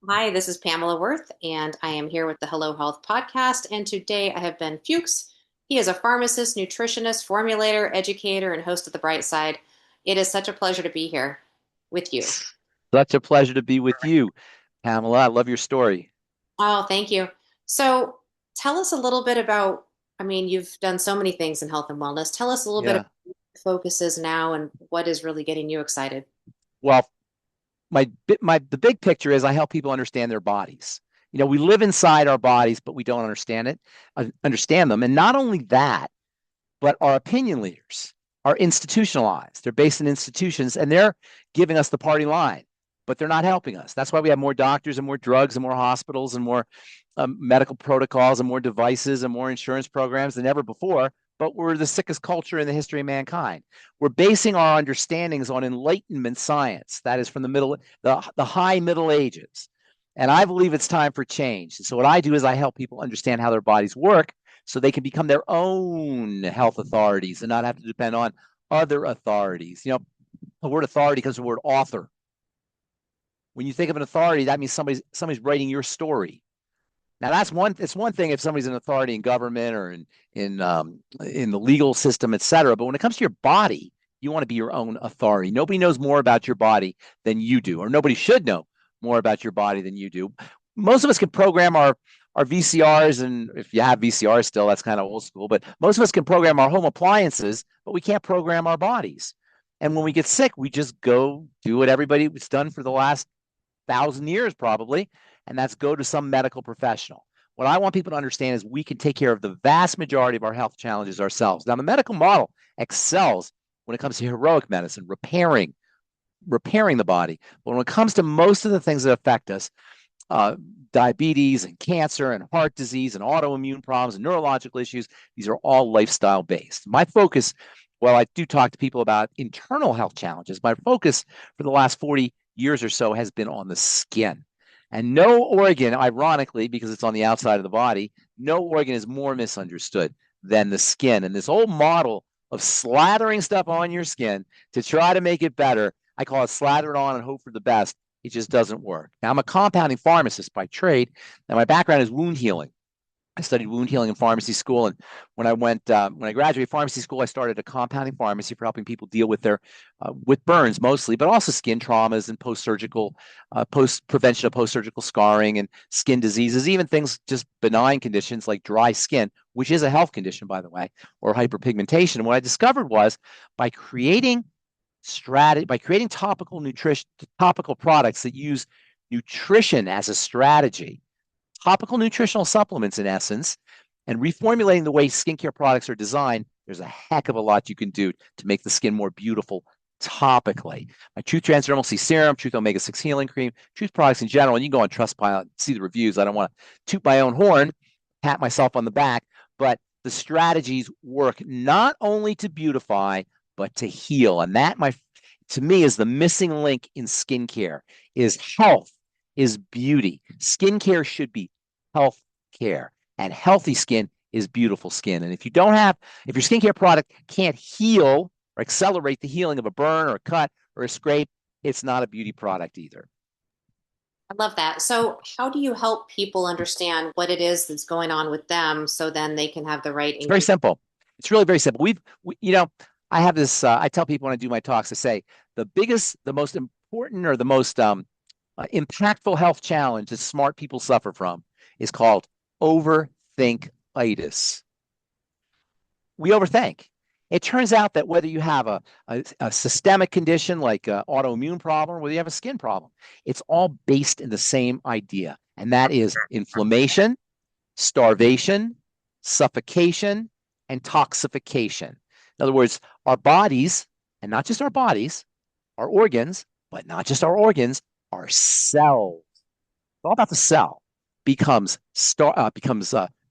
Hi, this is Pamela Worth, and I am here with the Hello Health podcast. And today I have Ben Fuchs. He is a pharmacist, nutritionist, formulator, educator, and host of The Bright Side. It is such a pleasure to be here with you. Such a pleasure to be with you, Pamela. I love your story. Oh, thank you. So tell us a little bit about, you've done so many things in health and wellness. Tell us a little bit about Yeah. what your focus is now and what is really getting you excited. Well, the big picture is I help people understand their bodies. We live inside our bodies, but we don't understand them. And not only that, but our opinion leaders are institutionalized. They're based in institutions and they're giving us the party line, but they're not helping us. That's why we have more doctors and more drugs and more hospitals and more medical protocols and more devices and more insurance programs than ever before. But we're the sickest culture in the history of mankind. We're basing our understandings on Enlightenment science. That is from the high Middle Ages. And I believe it's time for change. And so what I do is I help people understand how their bodies work so they can become their own health authorities and not have to depend on other authorities. The word authority comes from the word author. When you think of an authority, that means somebody's writing your story. Now that's one. It's one thing if somebody's an authority in government or in the legal system, et cetera. But when it comes to your body, you want to be your own authority. Nobody knows more about your body than you do, or nobody should know more about your body than you do. Most of us can program our VCRs, and if you have VCRs still, that's kind of old school. But most of us can program our home appliances, but we can't program our bodies. And when we get sick, we just go do what everybody's done for the last 1,000 years probably, and that's go to some medical professional. What I want people to understand is we can take care of the vast majority of our health challenges ourselves. Now, the medical model excels when it comes to heroic medicine, repairing the body. But when it comes to most of the things that affect us, uh, diabetes and cancer and heart disease and autoimmune problems and neurological issues, these are all lifestyle based. My focus, while I do talk to people about internal health challenges, my focus for the last 40 years or so has been on the skin. And no organ, ironically, because it's on the outside of the body, no organ is more misunderstood than the skin. And this old model of slathering stuff on your skin to try to make it better, I call it slather it on and hope for the best. It just doesn't work. Now, I'm a compounding pharmacist by trade, and my background is wound healing. I studied wound healing in pharmacy school, and when I graduated pharmacy school, I started a compounding pharmacy for helping people deal with their with burns mostly, but also skin traumas and post-surgical, post prevention of post-surgical scarring and skin diseases, even things just benign conditions like dry skin, which is a health condition, by the way, or hyperpigmentation. And what I discovered was by creating topical products that use nutrition as a strategy, topical nutritional supplements in essence, and reformulating the way skincare products are designed, there's a heck of a lot you can do to make the skin more beautiful topically. My Truth Transdermal C Serum, Truth Omega 6 Healing Cream, Truth products in general, and you can go on Trustpilot and see the reviews. I don't want to toot my own horn, pat myself on the back, but the strategies work not only to beautify, but to heal. And that, to me, is the missing link in skincare is health, is beauty. Skincare should be health care, and healthy skin is beautiful skin. And if your skincare product can't heal or accelerate the healing of a burn or a cut or a scrape, it's not a beauty product either. I love that. So, how do you help people understand what it is that's going on with them so then they can have the right It's very engagement? simple. It's really very simple. I have this. I tell people when I do my talks, I say the most important, or the most impactful health challenge that smart people suffer from is called overthinkitis. We overthink. It turns out that whether you have a systemic condition like an autoimmune problem, or whether you have a skin problem, it's all based in the same idea, and that is inflammation, starvation, suffocation, and toxification. In other words, our bodies, and not just our bodies, our organs, but not just our organs, our cells. It's all about the cell becomes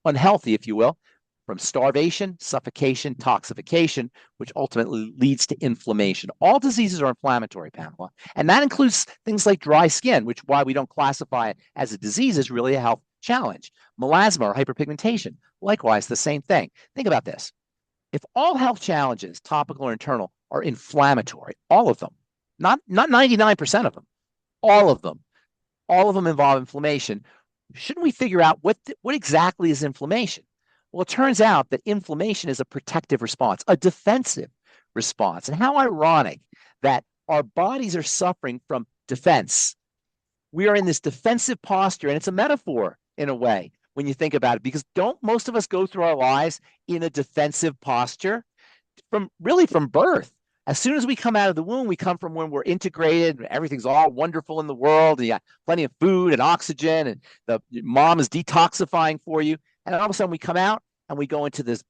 unhealthy, if you will, from starvation, suffocation, toxification, which ultimately leads to inflammation. All diseases are inflammatory, Pamela, and that includes things like dry skin, which why we don't classify it as a disease is really a health challenge. Melasma or hyperpigmentation, likewise, the same thing. Think about this. If all health challenges, topical or internal, are inflammatory, all of them, not 99% of them, all of them, all of them involve inflammation. Shouldn't we figure out what exactly is inflammation? Well, it turns out that inflammation is a protective response, a defensive response. And how ironic that our bodies are suffering from defense. We are in this defensive posture, and it's a metaphor in a way when you think about it, because don't most of us go through our lives in a defensive posture from birth? As soon as we come out of the womb, we come from when we're integrated, everything's all wonderful in the world, and you got plenty of food and oxygen, and the mom is detoxifying for you. And all of a sudden we come out and we go into this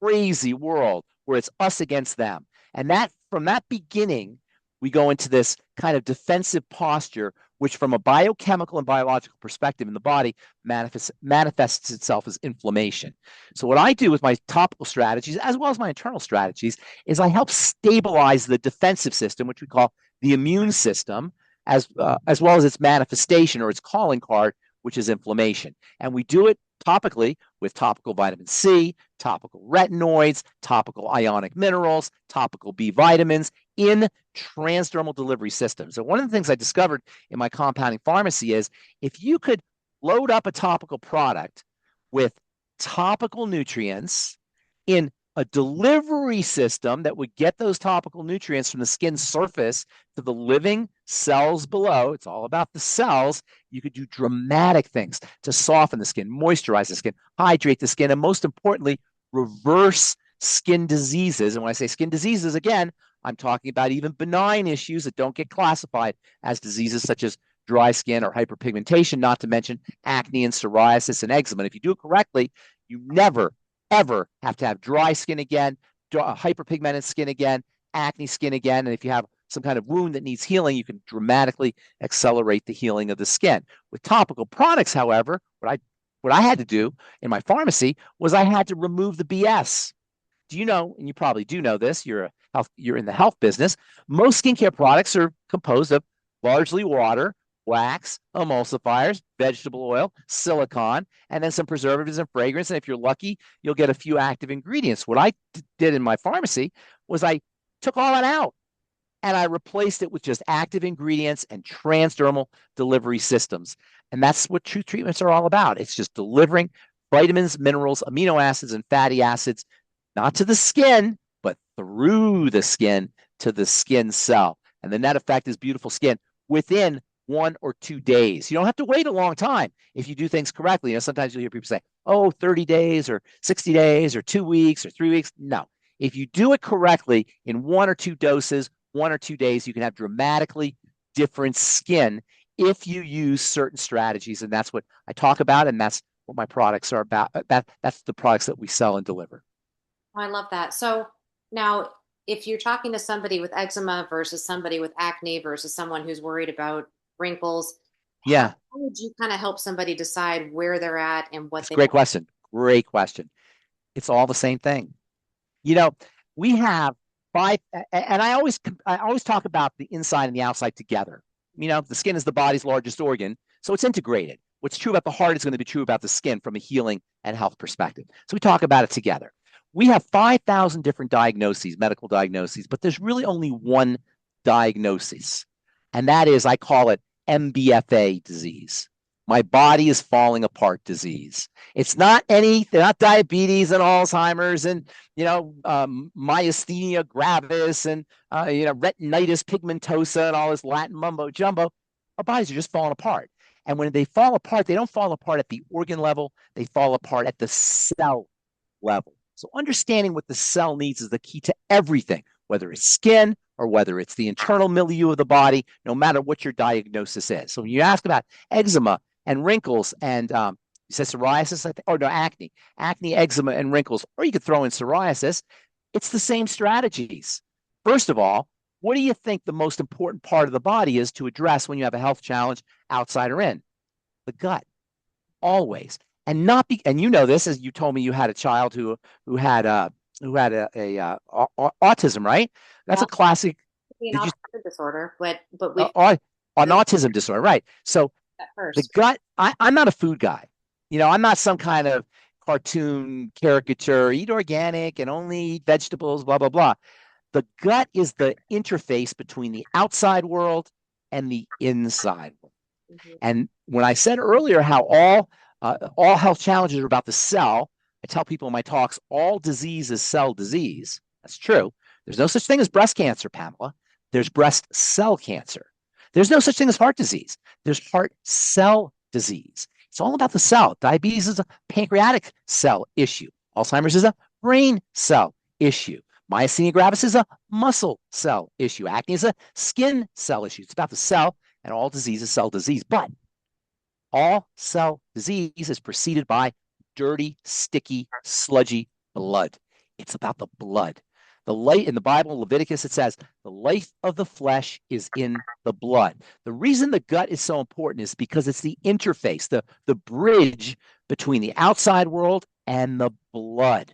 crazy world where it's us against them. And that from that beginning, we go into this kind of defensive posture, which from a biochemical and biological perspective in the body manifests itself as inflammation. So what I do with my topical strategies, as well as my internal strategies, is I help stabilize the defensive system, which we call the immune system, as well as its manifestation or its calling card, which is inflammation. And we do it topically with topical vitamin C, topical retinoids, topical ionic minerals, topical B vitamins in transdermal delivery systems. So one of the things I discovered in my compounding pharmacy is if you could load up a topical product with topical nutrients in a delivery system that would get those topical nutrients from the skin surface to the living cells below. It's all about the cells. You could do dramatic things to soften the skin, moisturize the skin, hydrate the skin, and most importantly, reverse skin diseases. And when I say skin diseases, again, I'm talking about even benign issues that don't get classified as diseases such as dry skin or hyperpigmentation, not to mention acne and psoriasis and eczema. And if you do it correctly, you never, ever have to have dry skin again, hyperpigmented skin again, acne skin again. And if you have some kind of wound that needs healing, you can dramatically accelerate the healing of the skin. With topical products, however, what I had to do in my pharmacy was I had to remove the BS. Do you know, and you probably do know this, you're in the health business, most skincare products are composed of largely water, wax, emulsifiers, vegetable oil, silicone, and then some preservatives and fragrance. And if you're lucky, you'll get a few active ingredients. What I did in my pharmacy was I took all that out and I replaced it with just active ingredients and transdermal delivery systems. And that's what true treatments are all about. It's just delivering vitamins, minerals, amino acids, and fatty acids, not to the skin, but through the skin to the skin cell. And the net effect is beautiful skin within 1 or 2 days. You don't have to wait a long time if you do things correctly. You know, sometimes you'll hear people say, oh, 30 days or 60 days or 2 weeks or 3 weeks. No. If you do it correctly in 1 or 2 doses, 1 or 2 days, you can have dramatically different skin if you use certain strategies. And that's what I talk about. And that's what my products are about. That's the products that we sell and deliver. Oh, I love that. So now, if you're talking to somebody with eczema versus somebody with acne versus someone who's worried about wrinkles, how Yeah, would you kind of help somebody decide where they're at and what it's a they great want? question. Great question. It's all the same thing. You know, we have five, and I always talk about the inside and the outside together. You know, the skin is the body's largest organ, so it's integrated. What's true about the heart is going to be true about the skin from a healing and health perspective. So we talk about it together. We have 5,000 different diagnoses, medical diagnoses, but there's really only one diagnosis, and that is, I call it MBFA disease. My body is falling apart disease. It's not they're not diabetes and Alzheimer's and myasthenia gravis and retinitis pigmentosa and all this Latin mumbo jumbo. Our bodies are just falling apart. And when they fall apart, they don't fall apart at the organ level, they fall apart at the cell level. So understanding what the cell needs is the key to everything, whether it's skin or whether it's the internal milieu of the body, no matter what your diagnosis is. So when you ask about eczema and wrinkles and you said psoriasis, I think, or no, acne, eczema, and wrinkles, or you could throw in psoriasis. It's the same strategies. First of all, what do you think the most important part of the body is to address when you have a health challenge, outside or in? The gut, always. And not be, and you know this, as you told me you had a child who had autism, right? That's Yeah, a classic. be an Did you autoimmune disorder, but uh, we've an the autism disorder, right? So that the first. gut, I'm not a food guy. You know, I'm not some kind of cartoon caricature, eat organic and only eat vegetables, blah, blah, blah. The gut is the interface between the outside world and the inside world. Mhm. And when I said earlier how all health challenges are about the cell, I tell people in my talks, all disease is cell disease. That's true. There's no such thing as breast cancer, Pamela. There's breast cell cancer. There's no such thing as heart disease. There's heart cell disease. It's all about the cell. Diabetes is a pancreatic cell issue. Alzheimer's is a brain cell issue. Myasthenia gravis is a muscle cell issue. Acne is a skin cell issue. It's about the cell, and all disease is cell disease. But all cell disease is preceded by dirty, sticky, sludgy blood. It's about the blood. The light in the Bible, Leviticus, it says, the life of the flesh is in the blood. The reason the gut is so important is because it's the interface, the bridge between the outside world and the blood.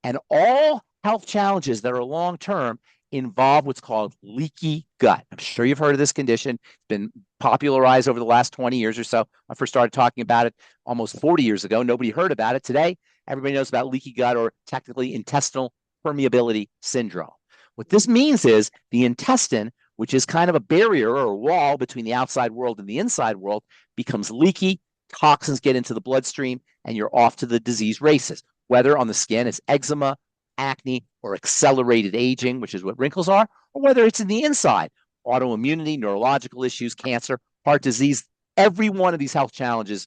And all health challenges that are long term involve what's called leaky gut. I'm sure you've heard of this condition. It's been popularized over the last 20 years or so. I first started talking about it almost 40 years ago. Nobody heard about it. Today, everybody knows about leaky gut, or technically intestinal permeability syndrome. What this means is the intestine, which is kind of a barrier or a wall between the outside world and the inside world, becomes leaky. Toxins get into the bloodstream, and you're off to the disease races. Whether on the skin it's eczema, acne, or accelerated aging, which is what wrinkles are, or whether it's in the inside, autoimmunity, neurological issues, cancer, heart disease. Every one of these health challenges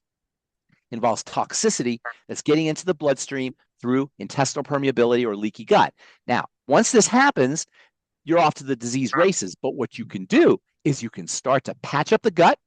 involves toxicity that's getting into the bloodstream through intestinal permeability or leaky gut. Now, once this happens, you're off to the disease races. But what you can do is you can start to patch up the gut,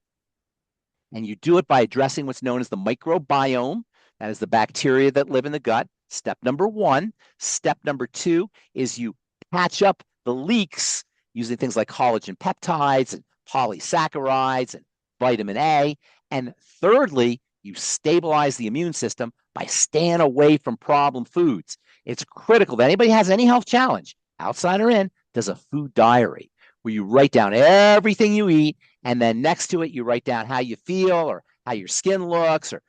and you do it by addressing what's known as the microbiome. That is the bacteria that live in the gut. Step number one. Step number two is you patch up the leaks using things like collagen peptides and polysaccharides and vitamin A. And thirdly, you stabilize the immune system by staying away from problem foods. It's critical that anybody has any health challenge, outside or in, does a food diary where you write down everything you eat, and then next to it you write down how you feel, or how your skin looks, or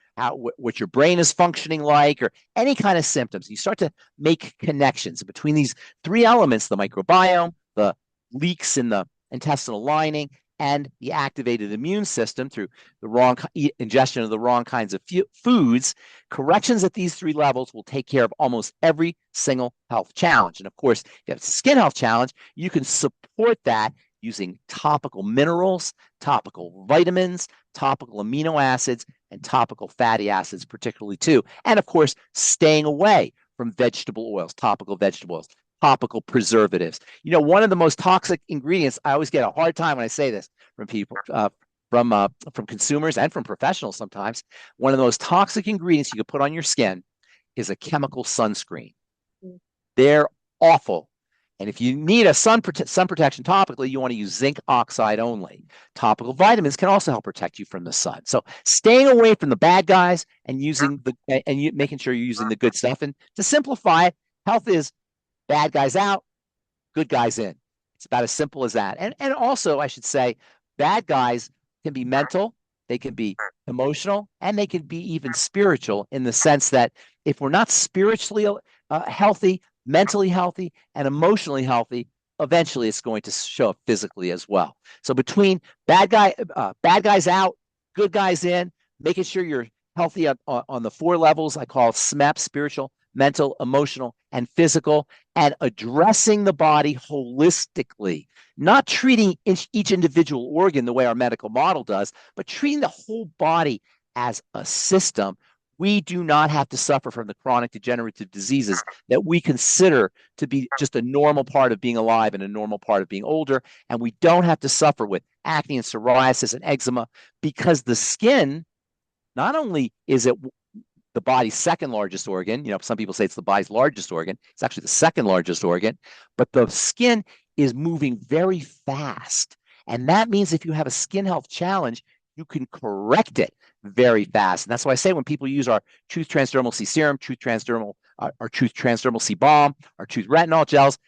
what your brain is functioning like, or any kind of symptoms. You start to make connections between these three elements: the microbiome, the leaks in the intestinal lining, and the activated immune system through the wrong ingestion of the wrong kinds of foods. Corrections at these three levels will take care of almost every single health challenge. And of course, if you have a skin health challenge, you can support that using topical minerals, topical vitamins, topical amino acids, and topical fatty acids, particularly too. And of course, staying away from vegetable oils, topical vegetable oils, topical preservatives. One of the most toxic ingredients, I always get a hard time when I say this from people, from consumers and from professionals sometimes. One of the most toxic ingredients you can put on your skin is a chemical sunscreen. They're awful. And if you need a sun protection topically, you want to use zinc oxide only. Topical vitamins can also help protect you from the sun. So staying away from the bad guys and making sure you're using the good stuff. And to simplify it, health is bad guys out, good guys in. It's about as simple as that. And also, I should say, bad guys can be mental, they can be emotional, and they can be even spiritual, in the sense that if we're not spiritually healthy, mentally healthy, and emotionally healthy, eventually it's going to show up physically as well. So between bad guys out, good guys in, making sure you're healthy on the four levels I call SMEP: spiritual, mental, emotional, and physical, and addressing the body holistically, not treating each individual organ the way our medical model does, but treating the whole body as a system. We do not have to suffer from the chronic degenerative diseases that we consider to be just a normal part of being alive and a normal part of being older. And we don't have to suffer with acne and psoriasis and eczema, because the skin, not only is it the body's second largest organ, some people say it's the body's largest organ, it's actually the second largest organ, but the skin is moving very fast. And that means if you have a skin health challenge, you can correct it very fast. And that's why I say, when people use our Truth Transdermal C Serum, Truth Transdermal, our Truth Transdermal C Balm, our Truth Retinol gels,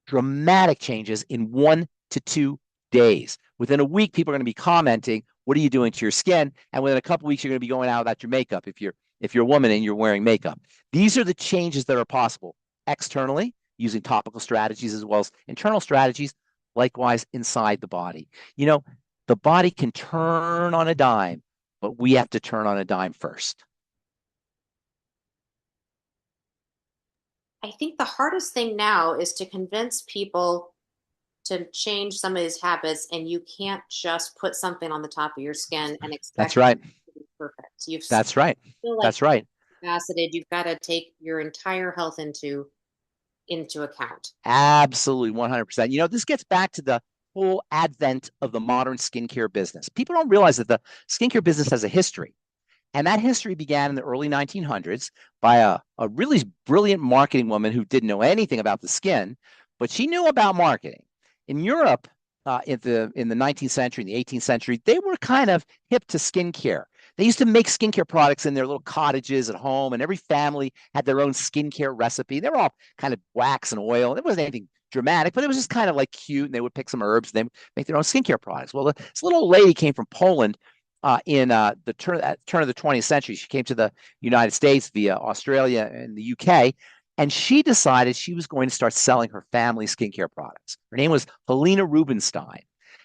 dramatic changes in 1 to 2 days. Within a week, people are going to be commenting, what are you doing to your skin? And within a couple of weeks, you're going to be going out without your makeup if you're a woman and you're wearing makeup. These are the changes that are possible externally, using topical strategies, as well as internal strategies, likewise inside the body. The body can turn on a dime, but we have to turn on a dime first. I think the hardest thing now is to convince people to change some of these habits, and you can't just put something on the top of your skin and That's expect right. it to be perfect. You That's right. feel like That's right. faceted. You've got to take your entire health into account. Absolutely, 100%. This gets back to the whole advent of the modern skincare business. People don't realize that the skincare business has a history. And that history began in the early 1900s by a really brilliant marketing woman who didn't know anything about the skin, but she knew about marketing. In Europe, in the 19th century, in the 18th century, they were kind of hip to skincare. They used to make skincare products in their little cottages at home, and every family had their own skincare recipe. They were all kind of wax and oil. It wasn't anything dramatic, but it was just kind of like cute. And they would pick some herbs and they would make their own skincare products. Well, this little old lady came from Poland in the turn of the 20th century. She came to the United States via Australia and the UK, and she decided she was going to start selling her family skincare products. Her name was Helena Rubinstein.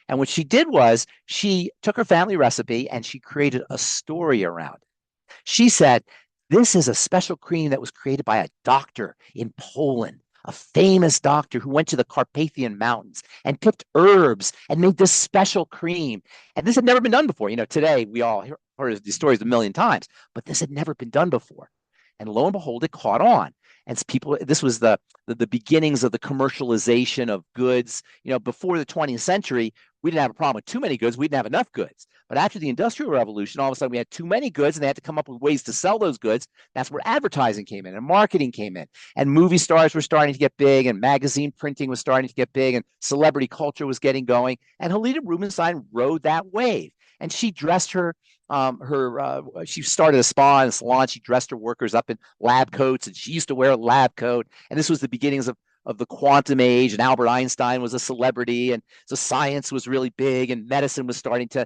And what she did was she took her family recipe and she created a story around it. She said, "This is a special cream that was created by a doctor in Poland, a famous doctor who went to the Carpathian Mountains and picked herbs and made this special cream. And this had never been done before. Today we all heard these stories a million times, but this had never been done before. And lo and behold, it caught on. And people, this was the beginnings of the commercialization of goods. Before the 20th century, we didn't have a problem with too many goods. We didn't have enough goods. But after the Industrial Revolution, all of a sudden we had too many goods and they had to come up with ways to sell those goods. That's where advertising came in and marketing came in. And movie stars were starting to get big and magazine printing was starting to get big and celebrity culture was getting going. And Helena Rubinstein rode that wave. And she dressed she started a spa and a salon. She dressed her workers up in lab coats, and she used to wear a lab coat. And this was the beginnings of the quantum age, and Albert Einstein was a celebrity, and so science was really big, and medicine was starting to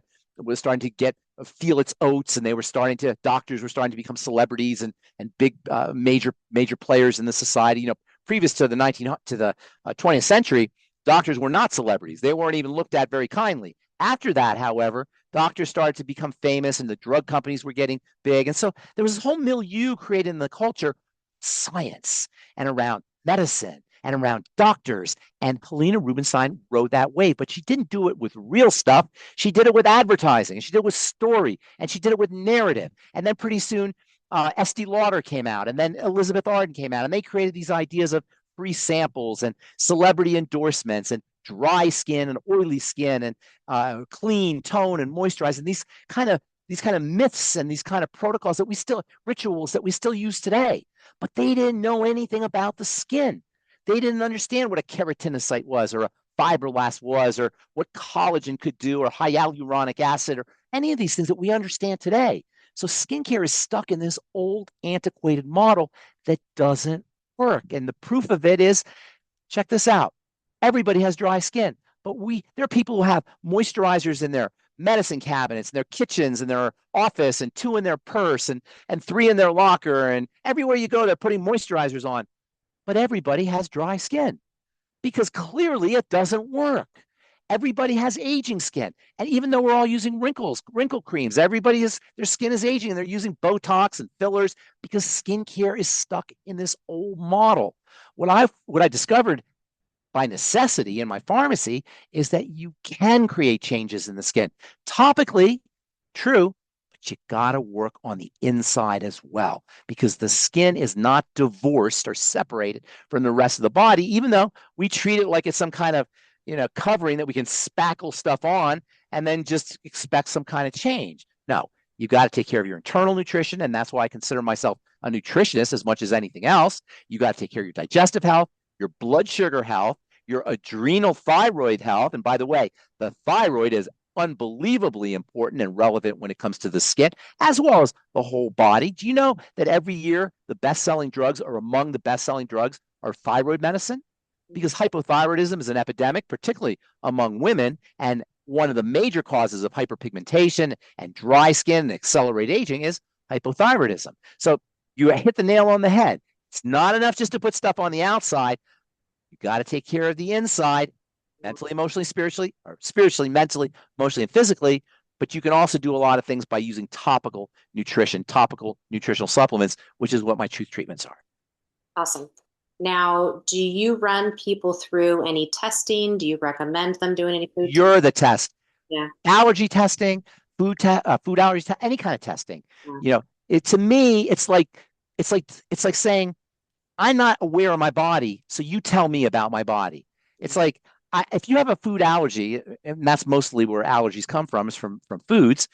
get feel its oats, and doctors were starting to become celebrities and big major players in the society. Previous to the 20th century, doctors were not celebrities. They weren't even looked at very kindly. After that, however, doctors started to become famous and the drug companies were getting big. And so there was this whole milieu created in the culture, science and around medicine and around doctors. And Helena Rubinstein rode that wave, but she didn't do it with real stuff. She did it with advertising, she did it with story, and she did it with narrative. And then pretty soon, Estee Lauder came out, and then Elizabeth Arden came out, and they created these ideas of free samples and celebrity endorsements and dry skin and oily skin and clean, tone, and moisturize, and these kind of myths and these kind of protocols rituals that we still use today. But they didn't know anything about the skin. They didn't understand what a keratinocyte was or a fibroblast was or what collagen could do or hyaluronic acid or any of these things that we understand today. So skincare is stuck in this old antiquated model that doesn't work. And the proof of it is, check this out. Everybody has dry skin, but there are people who have moisturizers in their medicine cabinets, in their kitchens, in their office, and 2 in their purse, and 3 in their locker, and everywhere you go, they're putting moisturizers on. But everybody has dry skin because clearly it doesn't work. Everybody has aging skin. And even though we're all using wrinkle creams, their skin is aging and they're using Botox and fillers because skincare is stuck in this old model. What I discovered by necessity in my pharmacy is that you can create changes in the skin. Topically, true, but you got to work on the inside as well because the skin is not divorced or separated from the rest of the body, even though we treat it like it's some kind of covering that we can spackle stuff on and then just expect some kind of change. No, you got to take care of your internal nutrition, and that's why I consider myself a nutritionist as much as anything else. You got to take care of your digestive health, your blood sugar health, your adrenal thyroid health. And by the way, the thyroid is unbelievably important and relevant when it comes to the skin, as well as the whole body. Do you know that every year the best-selling drugs or among the best-selling drugs are thyroid medicine? Because hypothyroidism is an epidemic, particularly among women, and one of the major causes of hyperpigmentation and dry skin and accelerated aging is hypothyroidism. So you hit the nail on the head. It's not enough just to put stuff on the outside. You got to take care of the inside. mentally, emotionally, spiritually, or spiritually, mentally, emotionally, and physically. But you can also do a lot of things by using topical nutrition, topical nutritional supplements, which is what my truth treatments are. Awesome. Now, do you run people through any testing? Do you recommend them doing any food tests? You're the test. Yeah. Allergy testing, food allergy, any kind of testing. Yeah. To me, it's like saying I'm not aware of my body, so you tell me about my body. It's Mhm. like if you have a food allergy, and that's mostly where allergies come from, is from foods.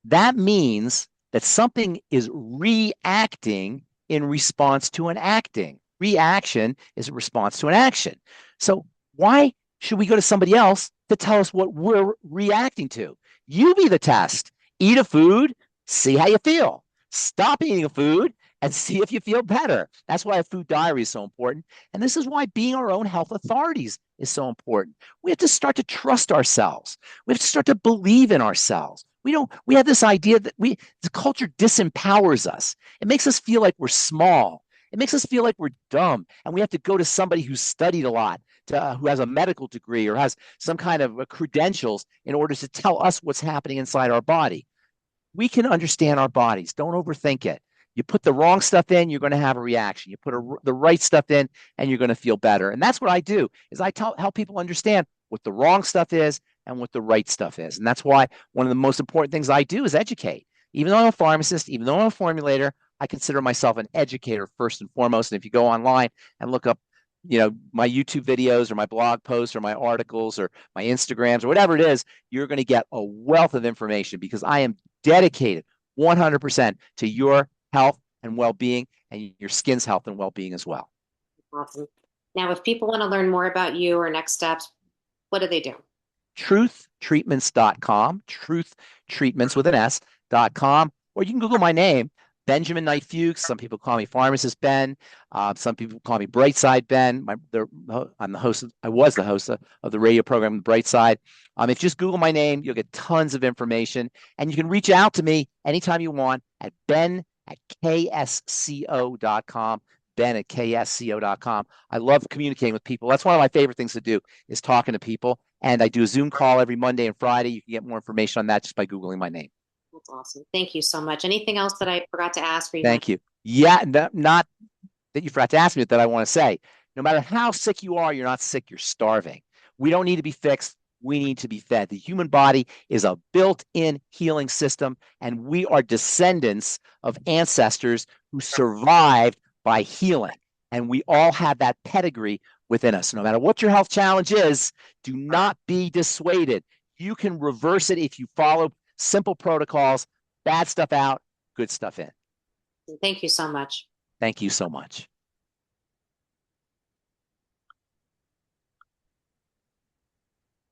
That means that something is reacting in response to an acting. Reaction is a response to an action. So why should we go to somebody else to tell us what we're reacting to? You be the test. Eat a food, see how you feel. Stop eating a food and see if you feel better. That's why a food diary is so important. And this is why being our own health authorities is so important. We have to start to trust ourselves. We have to start to believe in ourselves. We have this idea that the culture disempowers us. It makes us feel like we're small. It makes us feel like we're dumb. And we have to go to somebody who's studied a lot, who has a medical degree or has some kind of credentials in order to tell us what's happening inside our body. We can understand our bodies. Don't overthink it. You put the wrong stuff in, you're going to have a reaction. You put the right stuff in, and you're going to feel better. And that's what I do. Is I help people understand what the wrong stuff is and what the right stuff is. And that's why one of the most important things I do is educate. Even though I'm a pharmacist, even though I'm a formulator, I consider myself an educator first and foremost. And if you go online and look up, my YouTube videos or my blog posts or my articles or my Instagrams or whatever it is, you're going to get a wealth of information because I am dedicated 100% to your health and well-being and your skin's health and well-being as well. Awesome. Now, if people want to learn more about you or next steps, what do they do? Truthtreatments.com, truth treatments with an S.com, or you can Google my name, Benjamin Knight Fuchs. Some people call me Pharmacist Ben. Some people call me Brightside Ben. I'm the host. I was the host of the radio program, The Brightside. If you just Google my name, you'll get tons of information, and you can reach out to me anytime you want at ben@ksco.com. Ben@ksco.com. I love communicating with people. That's one of my favorite things to do is talking to people. And I do a Zoom call every Monday and Friday. You can get more information on that just by Googling my name. That's awesome. Thank you so much. Anything else that I forgot to ask or you want? Thank you. Yeah, not that you forgot to ask me, but that I want to say. No matter how sick you are, you're not sick, you're starving. We don't need to be fixed. We need to be fed. The human body is a built-in healing system, and we are descendants of ancestors who survived by healing. And we all have that pedigree within us. No matter what your health challenge is, do not be dissuaded. You can reverse it if you follow simple protocols, bad stuff out, good stuff in. Thank you so much. Thank you so much.